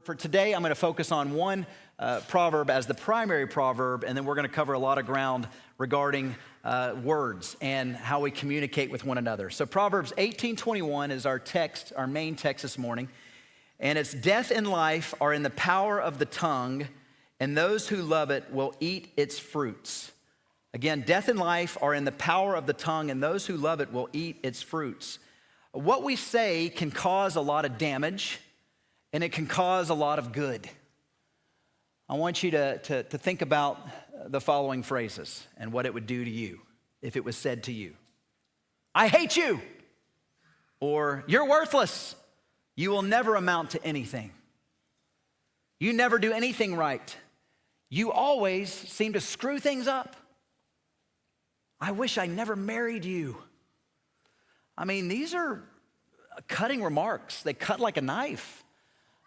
For today, I'm going to focus on one proverb as the primary proverb, and then we're going to cover a lot of ground regarding words and how we communicate with one another. So Proverbs 18:21 is our text, our main text this morning, and it's death and life are in the power of the tongue, and those who love it will eat its fruits. Again, death and life are in the power of the tongue, and those who love it will eat its fruits. What we say can cause a lot of damage, and it can cause a lot of good. I want you to think about the following phrases and what it would do to you if it was said to you. I hate you, or you're worthless. You will never amount to anything. You never do anything right. You always seem to screw things up. I wish I never married you. I mean, these are cutting remarks. They cut like a knife.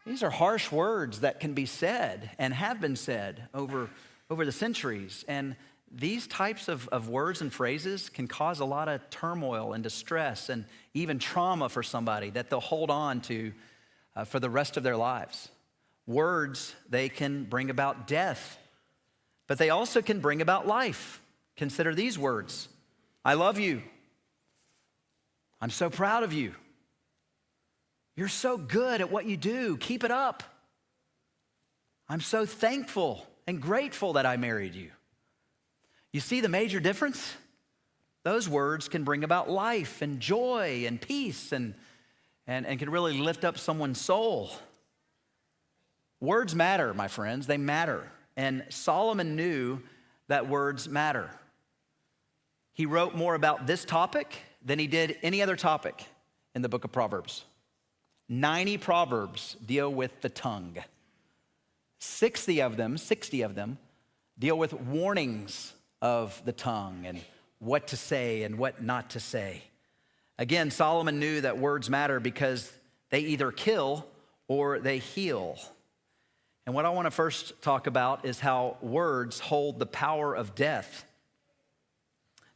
These are harsh words that can be said and have been said over the centuries. And these types of words and phrases can cause a lot of turmoil and distress and even trauma for somebody that they'll hold on to for the rest of their lives. Words, they can bring about death, but they also can bring about life. Consider these words. I love you. I'm so proud of you. You're so good at what you do. Keep it up. I'm so thankful and grateful that I married you. You see the major difference? Those words can bring about life and joy and peace and can really lift up someone's soul. Words matter, my friends. They matter. And Solomon knew that words matter. He wrote more about this topic than he did any other topic in the book of Proverbs. 90 Proverbs deal with the tongue. 60 of them deal with warnings of the tongue and what to say and what not to say. Again, Solomon knew that words matter because they either kill or they heal. And what I want to first talk about is how words hold the power of death.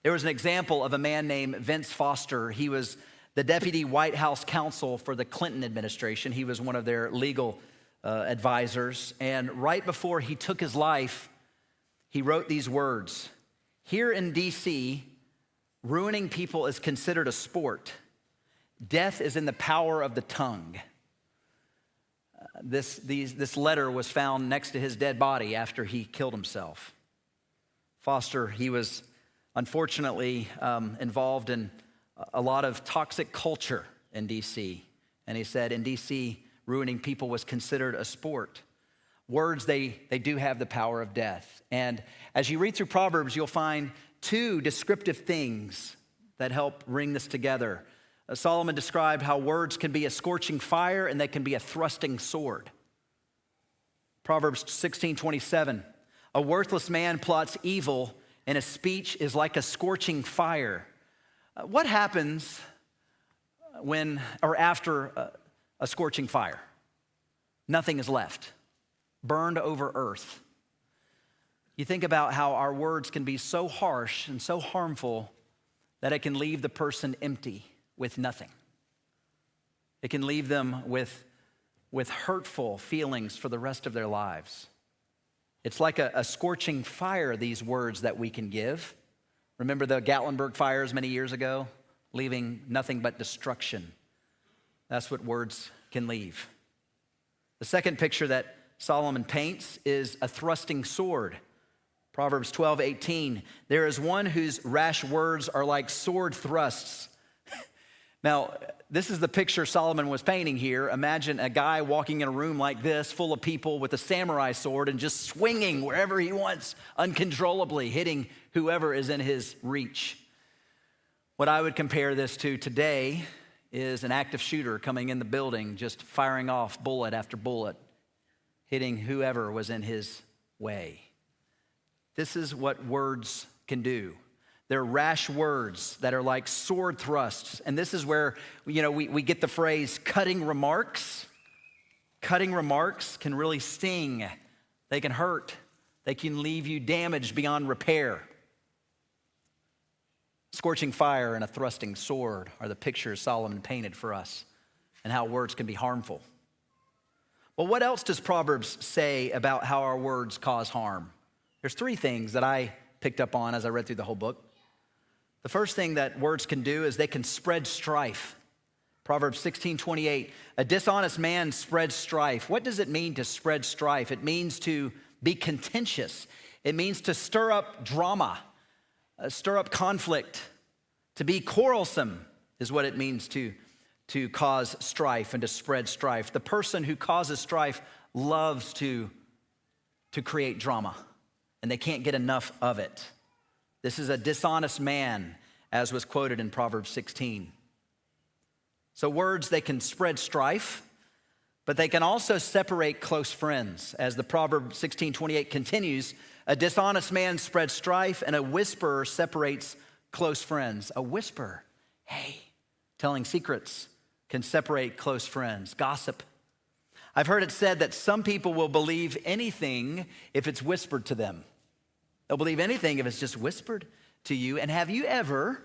There was an example of a man named Vince Foster. He was the deputy White House counsel for the Clinton administration. He was one of their legal advisors. And right before he took his life, he wrote these words. Here in D.C., ruining people is considered a sport. Death is in the power of the tongue. This letter was found next to his dead body after he killed himself. Foster, he was unfortunately involved in a lot of toxic culture in D.C. And he said in D.C., ruining people was considered a sport. Words, they do have the power of death. And as you read through Proverbs, you'll find two descriptive things that help ring this together. Solomon described how words can be a scorching fire and they can be a thrusting sword. Proverbs 16:27, a worthless man plots evil and a speech is like a scorching fire. What happens when or after a scorching fire? Nothing is left, burned over earth. You think about how our words can be so harsh and so harmful that it can leave the person empty with nothing. It can leave them with hurtful feelings for the rest of their lives. It's like a scorching fire, these words that we can give. Remember the Gatlinburg fires many years ago, leaving nothing but destruction. That's what words can leave. The second picture that Solomon paints is a thrusting sword. Proverbs 12:18, there is one whose rash words are like sword thrusts. Now, this is the picture Solomon was painting here. Imagine a guy walking in a room like this, full of people with a samurai sword and just swinging wherever he wants, uncontrollably, hitting whoever is in his reach. What I would compare this to today is an active shooter coming in the building, just firing off bullet after bullet, hitting whoever was in his way. This is what words can do. They're rash words that are like sword thrusts. And this is where, we get the phrase cutting remarks. Cutting remarks can really sting. They can hurt. They can leave you damaged beyond repair. Scorching fire and a thrusting sword are the pictures Solomon painted for us and how words can be harmful. Well, what else does Proverbs say about how our words cause harm? There's three things that I picked up on as I read through the whole book. The first thing that words can do is they can spread strife. Proverbs 16:28, a dishonest man spreads strife. What does it mean to spread strife? It means to be contentious. It means to stir up drama, stir up conflict. To be quarrelsome is what it means to cause strife and to spread strife. The person who causes strife loves to create drama, and they can't get enough of it. This is a dishonest man, as was quoted in Proverbs 16. So words, they can spread strife, but they can also separate close friends. As the Proverb 16:28 continues, a dishonest man spreads strife, and a whisperer separates close friends. A whisper, hey, telling secrets, can separate close friends. Gossip. I've heard it said that some people will believe anything if it's whispered to them. They'll believe anything if it's just whispered to you. And have you ever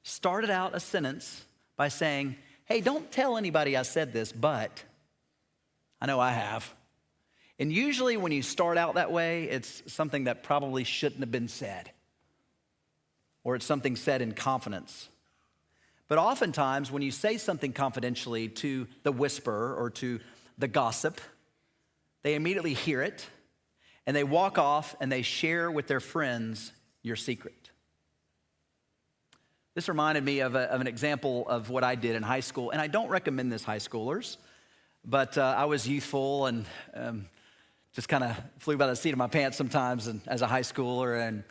started out a sentence by saying, hey, don't tell anybody I said this, but I know I have. And usually when you start out that way, it's something that probably shouldn't have been said, or it's something said in confidence. But oftentimes when you say something confidentially to the whisperer or to the gossip, they immediately hear it and they walk off and they share with their friends your secret. This reminded me of an example of what I did in high school, and I don't recommend this, high schoolers, but I was youthful and just kind of flew by the seat of my pants sometimes as a high schooler, and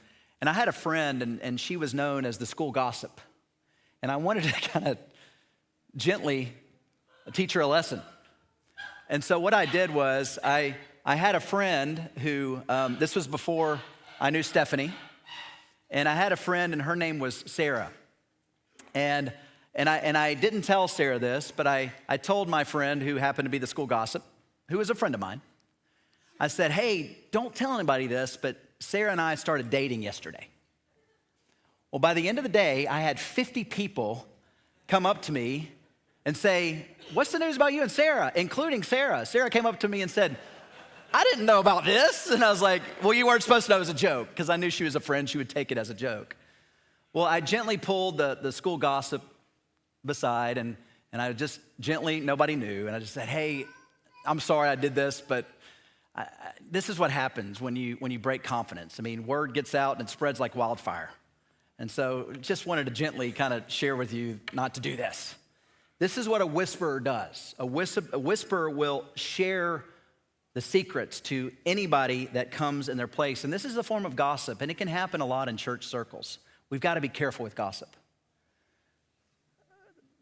I had a friend, and she was known as the school gossip, and I wanted to kind of gently teach her a lesson. And so what I did was I had a friend who, this was before I knew Stephanie, and I had a friend, and her name was Sarah. And I didn't tell Sarah this, but I told my friend who happened to be the school gossip, who was a friend of mine. I said, hey, don't tell anybody this, but Sarah and I started dating yesterday. Well, by the end of the day, I had 50 people come up to me and say, what's the news about you and Sarah, including Sarah. Sarah came up to me and said, I didn't know about this. And I was like, well, you weren't supposed to know it was a joke, because I knew she was a friend. She would take it as a joke. Well, I gently pulled the school gossip beside, and I just gently, nobody knew, and I just said, hey, I'm sorry I did this, but this is what happens when you break confidence. I mean, word gets out and it spreads like wildfire. And so just wanted to gently kind of share with you not to do this. This is what a whisperer does. A whisperer will share the secrets to anybody that comes in their place. And this is a form of gossip, and it can happen a lot in church circles. We've got to be careful with gossip.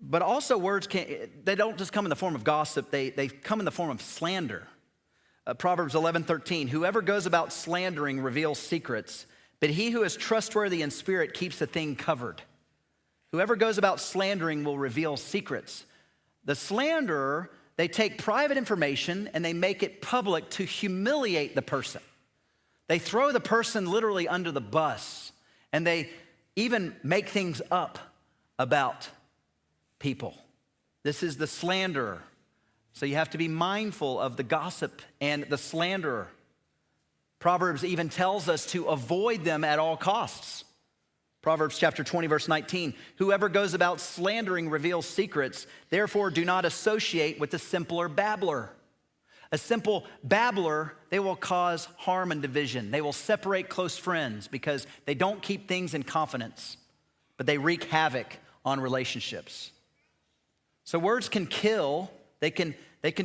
But also words they don't just come in the form of gossip, they come in the form of slander. Proverbs 11:13, whoever goes about slandering reveals secrets, but he who is trustworthy in spirit keeps a thing covered. Whoever goes about slandering will reveal secrets. The slanderer, they take private information and they make it public to humiliate the person. They throw the person literally under the bus, and they even make things up about people. This is the slanderer. So you have to be mindful of the gossip and the slanderer. Proverbs even tells us to avoid them at all costs. Proverbs chapter 20, verse 19, whoever goes about slandering reveals secrets, therefore do not associate with the simpler babbler. A simple babbler, they will cause harm and division. They will separate close friends because they don't keep things in confidence, but they wreak havoc on relationships. So words can kill, they can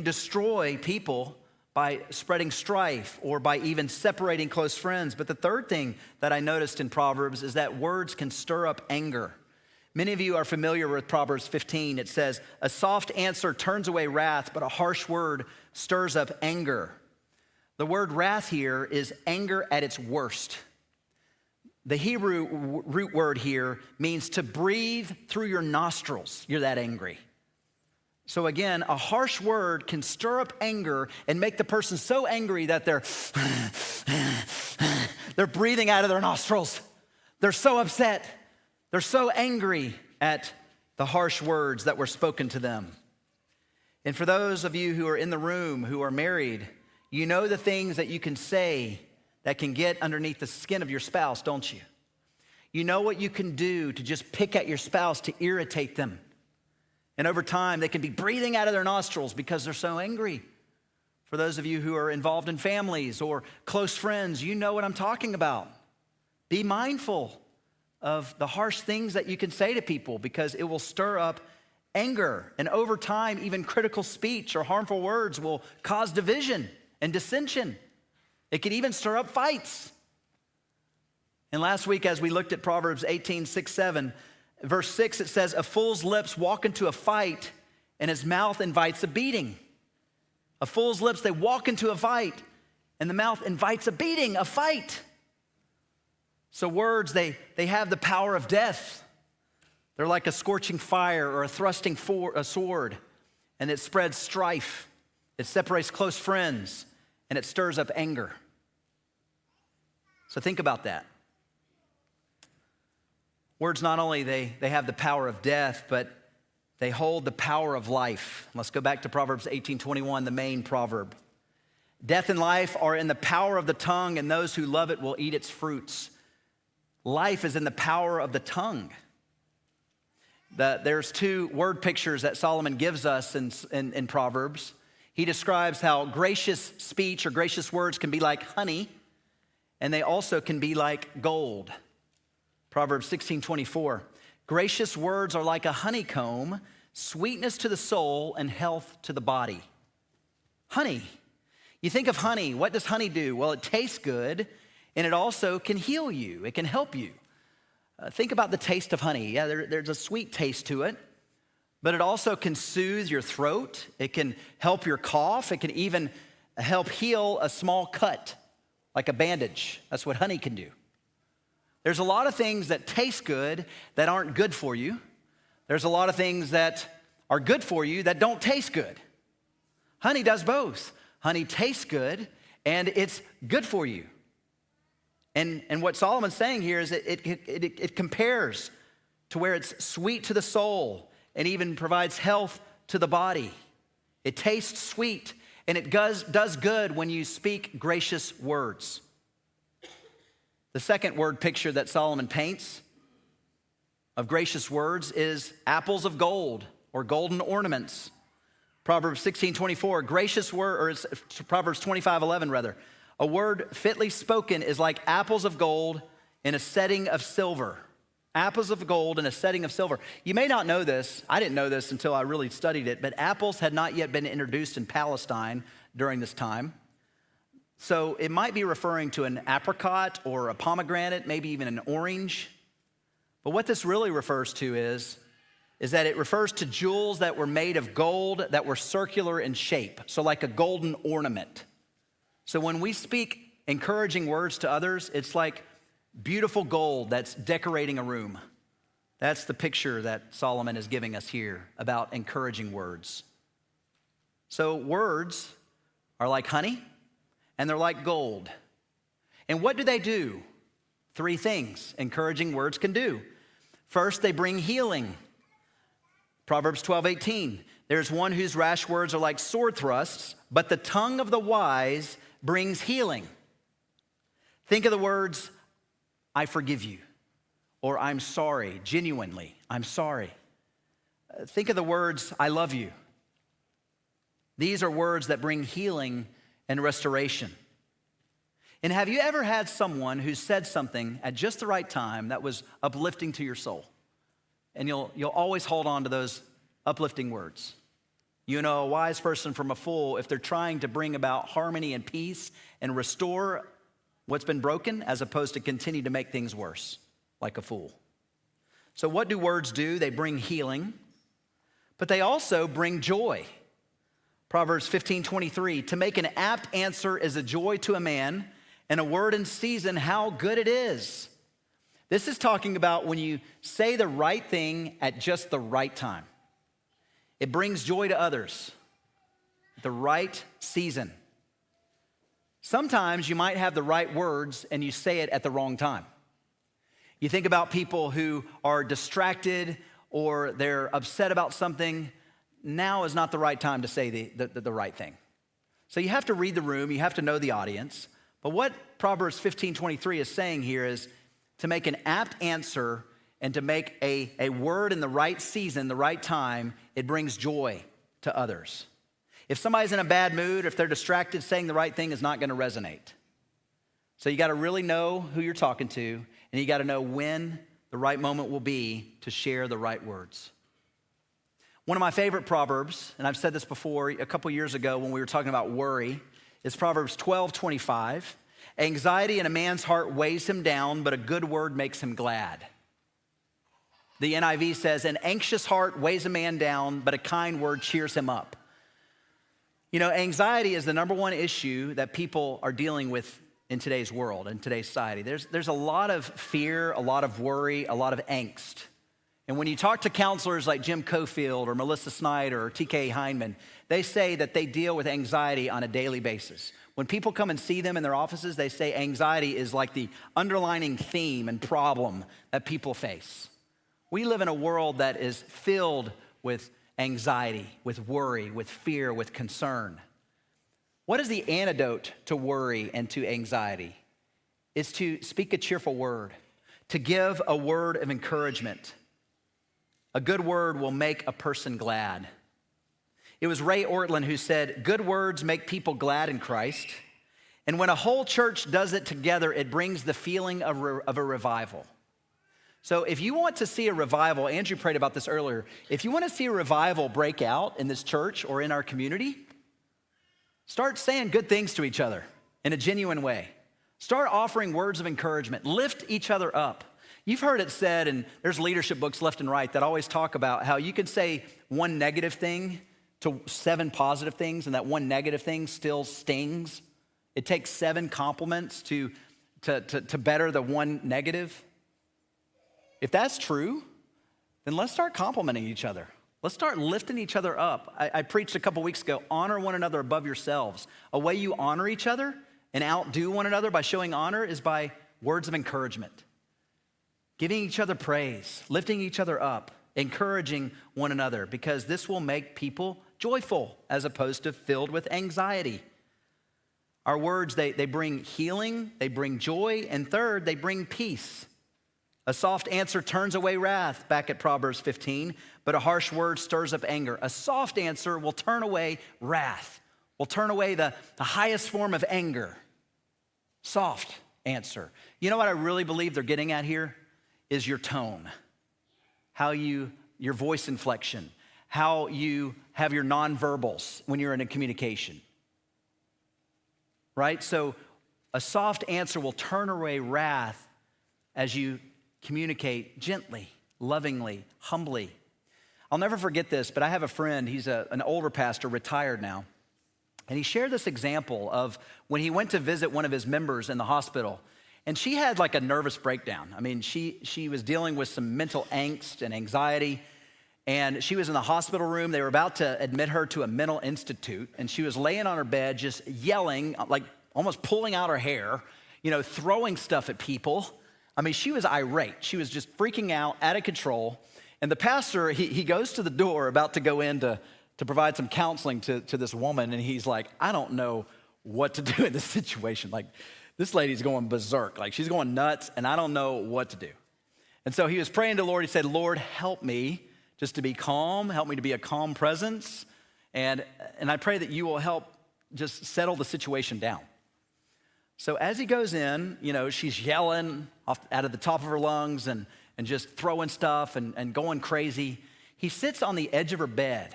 destroy people by spreading strife or by even separating close friends. But the third thing that I noticed in Proverbs is that words can stir up anger. Many of you are familiar with Proverbs 15. It says, a soft answer turns away wrath, but a harsh word stirs up anger. The word wrath here is anger at its worst. The Hebrew root word here means to breathe through your nostrils. You're that angry. So again, a harsh word can stir up anger and make the person so angry that they're breathing out of their nostrils. They're so upset. They're so angry at the harsh words that were spoken to them. And for those of you who are in the room who are married, you know the things that you can say that can get underneath the skin of your spouse, don't you? You know what you can do to just pick at your spouse to irritate them. And over time, they can be breathing out of their nostrils because they're so angry. For those of you who are involved in families or close friends, you know what I'm talking about. Be mindful of the harsh things that you can say to people because it will stir up anger. And over time, even critical speech or harmful words will cause division and dissension. It can even stir up fights. And last week, as we looked at Proverbs 18, 6, 7, verse 6, it says, a fool's lips walk into a fight, and his mouth invites a beating. A fool's lips, they walk into a fight, and the mouth invites a beating, a fight. So words, they have the power of death. They're like a scorching fire or a thrusting sword, and it spreads strife. It separates close friends, and it stirs up anger. So think about that. Words, not only they have the power of death, but they hold the power of life. Let's go back to Proverbs 18:21, the main proverb. Death and life are in the power of the tongue, and those who love it will eat its fruits. Life is in the power of the tongue. There's two word pictures that Solomon gives us in Proverbs. He describes how gracious speech or gracious words can be like honey, and they also can be like gold. Proverbs 16:24, gracious words are like a honeycomb, sweetness to the soul and health to the body. Honey. You think of honey, what does honey do? Well, it tastes good, and it also can heal you. It can help you. Think about the taste of honey. Yeah, there's a sweet taste to it, but it also can soothe your throat. It can help your cough. It can even help heal a small cut, like a bandage. That's what honey can do. There's a lot of things that taste good that aren't good for you. There's a lot of things that are good for you that don't taste good. Honey does both. Honey tastes good, and it's good for you. And what Solomon's saying here is that it compares to where it's sweet to the soul and even provides health to the body. It tastes sweet, and it does good when you speak gracious words. The second word picture that Solomon paints of gracious words is apples of gold or golden ornaments. Proverbs 16:24, gracious word, or it's Proverbs 25:11 rather. A word fitly spoken is like apples of gold in a setting of silver. Apples of gold in a setting of silver. You may not know this. I didn't know this until I really studied it, but apples had not yet been introduced in Palestine during this time. So it might be referring to an apricot or a pomegranate, maybe even an orange. But what this really refers to is that it refers to jewels that were made of gold that were circular in shape. So like a golden ornament. So when we speak encouraging words to others, it's like beautiful gold that's decorating a room. That's the picture that Solomon is giving us here about encouraging words. So words are like honey, and they're like gold. And what do? 3 things encouraging words can do. First, they bring healing. Proverbs 12:18, there's one whose rash words are like sword thrusts, but the tongue of the wise brings healing. Think of the words, I forgive you, or I'm sorry, genuinely, I'm sorry. Think of the words, I love you. These are words that bring healing and restoration. And have you ever had someone who said something at just the right time that was uplifting to your soul? And you'll always hold on to those uplifting words. You know a wise person from a fool if they're trying to bring about harmony and peace and restore what's been broken as opposed to continue to make things worse, like a fool. So what do words do? They bring healing, but they also bring joy. Proverbs 15:23, to make an apt answer is a joy to a man, and a word in season, how good it is. This is talking about when you say the right thing at just the right time. It brings joy to others, the right season. Sometimes you might have the right words and you say it at the wrong time. You think about people who are distracted or they're upset about something. now is not the right time to say the right thing. So you have to read the room, you have to know the audience. But what Proverbs 15:23 is saying here is to make an apt answer and to make a word in the right season, the right time, it brings joy to others. If somebody's in a bad mood, if they're distracted, saying the right thing is not going to resonate. So you got to really know who you're talking to, and you got to know when the right moment will be to share the right words. One of my favorite Proverbs, and I've said this before a couple years ago when we were talking about worry, is Proverbs 12:25. Anxiety in a man's heart weighs him down, but a good word makes him glad. The NIV says, an anxious heart weighs a man down, but a kind word cheers him up. You know, anxiety is the number one issue that people are dealing with in today's world, in today's society. There's a lot of fear, a lot of worry, a lot of angst. And when you talk to counselors like Jim Cofield or Melissa Snyder or TK Heineman, they say that they deal with anxiety on a daily basis. When people come and see them in their offices, they say anxiety is like the underlining theme and problem that people face. We live in a world that is filled with anxiety, with worry, with fear, with concern. What is the antidote to worry and to anxiety? It's to speak a cheerful word, to give a word of encouragement. A good word will make a person glad. It was Ray Ortlund who said, good words make people glad in Christ. And when a whole church does it together, it brings the feeling of a revival. So if you want to see a revival, Andrew prayed about this earlier. If you want to see a revival break out in this church or in our community, start saying good things to each other in a genuine way. Start offering words of encouragement. Lift each other up. You've heard it said, and there's leadership books left and right that always talk about how you can say one negative thing to 7 positive things, and that one negative thing still stings. It takes 7 compliments to better the one negative. If that's true, then let's start complimenting each other. Let's start lifting each other up. I preached a couple weeks ago, honor one another above yourselves. A way you honor each other and outdo one another by showing honor is by words of encouragement. Giving each other praise, lifting each other up, encouraging one another, because this will make people joyful as opposed to filled with anxiety. Our words, they bring healing, they bring joy, and third, they bring peace. A soft answer turns away wrath, back at Proverbs 15, but a harsh word stirs up anger. A soft answer will turn away wrath, will turn away the highest form of anger. Soft answer. You know what I really believe they're getting at here? Is your tone, how your voice inflection, how you have your nonverbals when you're in a communication, right? So a soft answer will turn away wrath as you communicate gently, lovingly, humbly. I'll never forget this, but I have a friend, he's an older pastor, retired now, and he shared this example of when he went to visit one of his members in the hospital. And she had like a nervous breakdown. I mean, she was dealing with some mental angst and anxiety, and she was in the hospital room. They were about to admit her to a mental institute, and she was laying on her bed just yelling, like almost pulling out her hair, throwing stuff at people. I mean, she was irate. She was just freaking out, out of control. And the pastor, he goes to the door about to go in to provide some counseling to this woman, and he's like, I don't know what to do in this situation. Like, this lady's going berserk. Like, she's going nuts, and I don't know what to do. And so he was praying to the Lord. He said, Lord, help me just to be calm. Help me to be a calm presence. And I pray that you will help just settle the situation down. So as he goes in, she's yelling out of the top of her lungs and just throwing stuff and going crazy. He sits on the edge of her bed,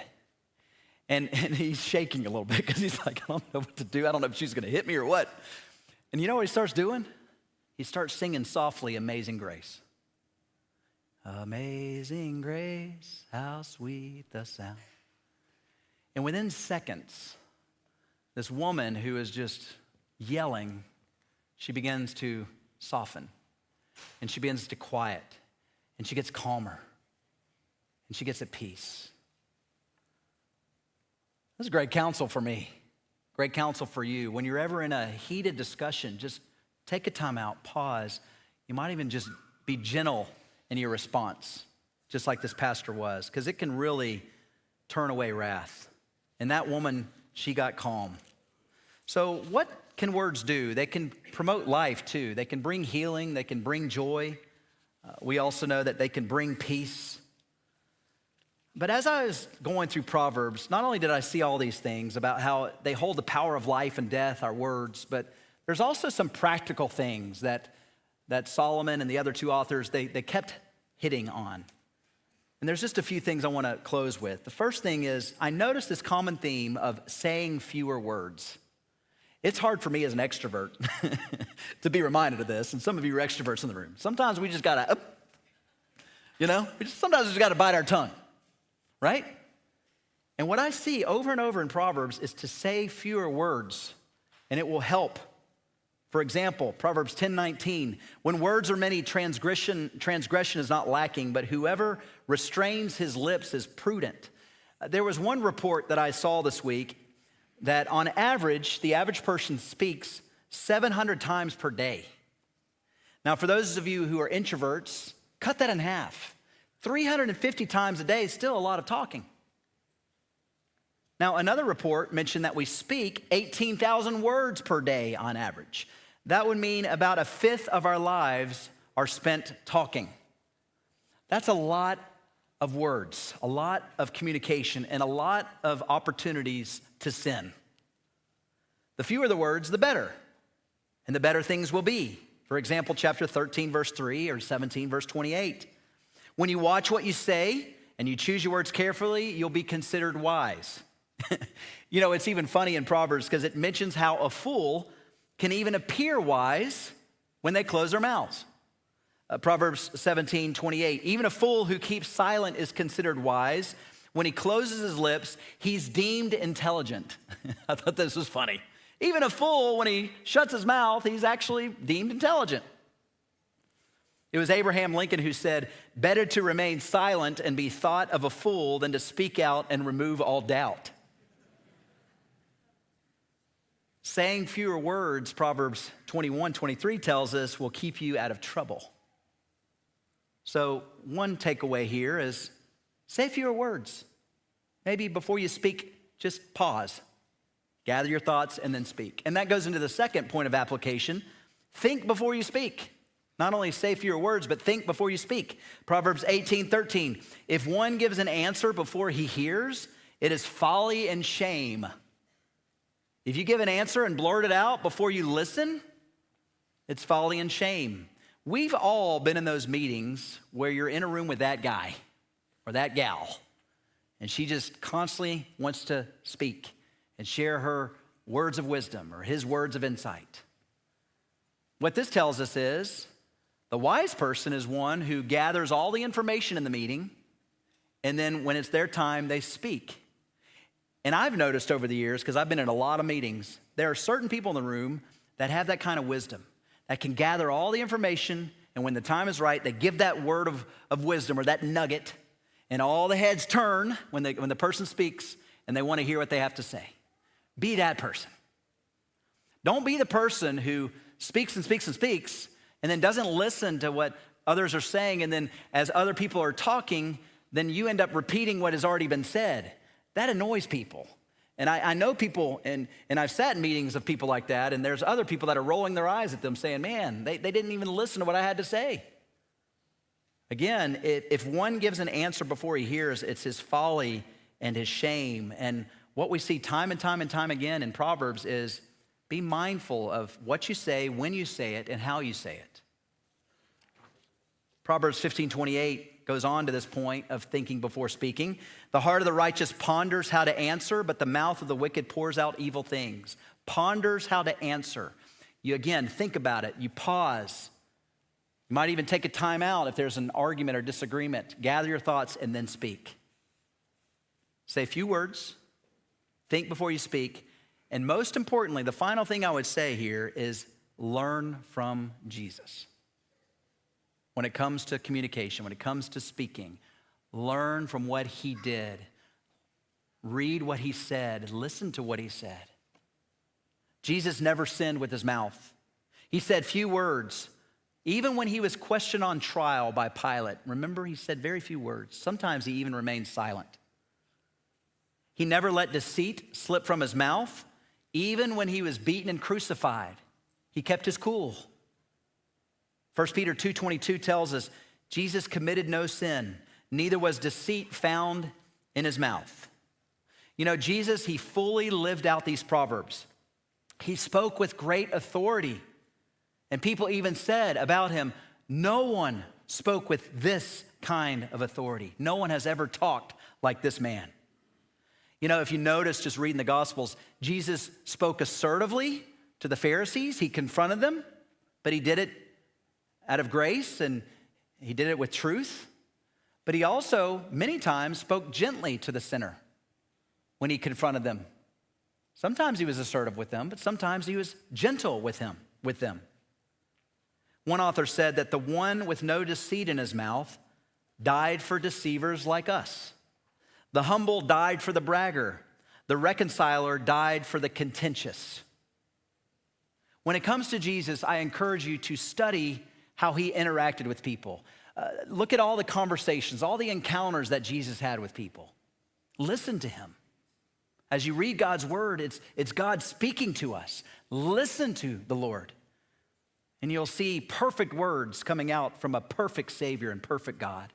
and he's shaking a little bit because he's like, I don't know what to do. I don't know if she's going to hit me or what. And you know what he starts doing? He starts singing softly, Amazing Grace. Amazing grace, how sweet the sound. And within seconds, this woman who is just yelling, she begins to soften, and she begins to quiet, and she gets calmer, and she gets at peace. This is great counsel for me. Great counsel for you. When you're ever in a heated discussion, just take a time out, pause. You might even just be gentle in your response, just like this pastor was, because it can really turn away wrath. And that woman, she got calm. So what can words do? They can promote life too. They can bring healing. They can bring joy. We also know that they can bring peace. But as I was going through Proverbs, not only did I see all these things about how they hold the power of life and death, our words, but there's also some practical things that Solomon and the other two authors, they kept hitting on. And there's just a few things I want to close with. The first thing is, I noticed this common theme of saying fewer words. It's hard for me as an extrovert to be reminded of this, and some of you are extroverts in the room. Sometimes we just gotta, sometimes we just gotta bite our tongue, right? And what I see over and over in Proverbs is to say fewer words, and it will help. For example, Proverbs 10:19, when words are many, transgression is not lacking, but whoever restrains his lips is prudent. There was one report that I saw this week that on average, the average person speaks 700 times per day. Now, for those of you who are introverts, cut that in half. 350 times a day is still a lot of talking. Now, another report mentioned that we speak 18,000 words per day on average. That would mean about a fifth of our lives are spent talking. That's a lot of words, a lot of communication, and a lot of opportunities to sin. The fewer the words, the better, and the better things will be. For example, chapter 13, verse 3, or 17, verse 28. When you watch what you say and you choose your words carefully, you'll be considered wise. It's even funny in Proverbs because it mentions how a fool can even appear wise when they close their mouths. Proverbs 17:28, even a fool who keeps silent is considered wise. When he closes his lips, he's deemed intelligent. I thought this was funny. Even a fool, when he shuts his mouth, he's actually deemed intelligent. It was Abraham Lincoln who said, better to remain silent and be thought of a fool than to speak out and remove all doubt. Saying fewer words, Proverbs 21:23 tells us, will keep you out of trouble. So one takeaway here is say fewer words. Maybe before you speak, just pause. Gather your thoughts and then speak. And that goes into the second point of application. Think before you speak. Not only say fewer words, but think before you speak. Proverbs 18:13. If one gives an answer before he hears, it is folly and shame. If you give an answer and blurt it out before you listen, it's folly and shame. We've all been in those meetings where you're in a room with that guy or that gal, and she just constantly wants to speak and share her words of wisdom or his words of insight. What this tells us is the wise person is one who gathers all the information in the meeting, and then when it's their time, they speak. And I've noticed over the years, because I've been in a lot of meetings, there are certain people in the room that have that kind of wisdom, that can gather all the information, and when the time is right, they give that word of wisdom or that nugget, and all the heads turn when the person speaks, and they want to hear what they have to say. Be that person. Don't be the person who speaks and speaks and speaks, and then doesn't listen to what others are saying, and then as other people are talking, then you end up repeating what has already been said. That annoys people. And I know people, and I've sat in meetings of people like that, and there's other people that are rolling their eyes at them saying, man, they didn't even listen to what I had to say. Again, if one gives an answer before he hears, it's his folly and his shame. And what we see time and time and time again in Proverbs is be mindful of what you say, when you say it, and how you say it. Proverbs 15:28 goes on to this point of thinking before speaking. The heart of the righteous ponders how to answer, but the mouth of the wicked pours out evil things. Ponders how to answer. You again, think about it. You pause. You might even take a time out if there's an argument or disagreement. Gather your thoughts and then speak. Say a few words. Think before you speak. And most importantly, the final thing I would say here is learn from Jesus. When it comes to communication, when it comes to speaking, learn from what he did. Read what he said. Listen to what he said. Jesus never sinned with his mouth. He said few words. Even when he was questioned on trial by Pilate, remember he said very few words. Sometimes he even remained silent. He never let deceit slip from his mouth. Even when he was beaten and crucified, he kept his cool. 1 Peter 2:22 tells us, Jesus committed no sin, neither was deceit found in his mouth. You know, Jesus, he fully lived out these proverbs. He spoke with great authority. And people even said about him, no one spoke with this kind of authority. No one has ever talked like this man. You know, if you notice just reading the Gospels, Jesus spoke assertively to the Pharisees. He confronted them, but he did it out of grace and he did it with truth. But he also many times spoke gently to the sinner when he confronted them. Sometimes he was assertive with them, but sometimes he was gentle with them. One author said that the one with no deceit in his mouth died for deceivers like us. The humble died for the bragger. The reconciler died for the contentious. When it comes to Jesus, I encourage you to study how he interacted with people. Look at all the conversations, all the encounters that Jesus had with people. Listen to him. As you read God's word, it's God speaking to us. Listen to the Lord. And you'll see perfect words coming out from a perfect Savior and perfect God.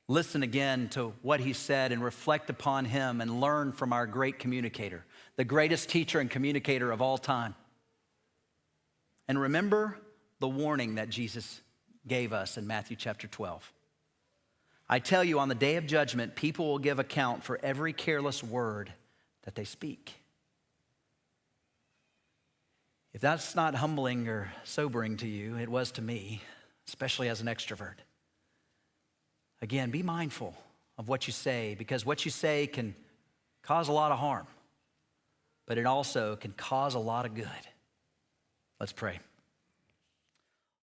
Listen again to what he said and reflect upon him and learn from our great communicator, the greatest teacher and communicator of all time. And remember the warning that Jesus gave us in Matthew chapter 12. I tell you, on the day of judgment, people will give account for every careless word that they speak. If that's not humbling or sobering to you, it was to me, especially as an extrovert. Again, be mindful of what you say, because what you say can cause a lot of harm, but it also can cause a lot of good. Let's pray.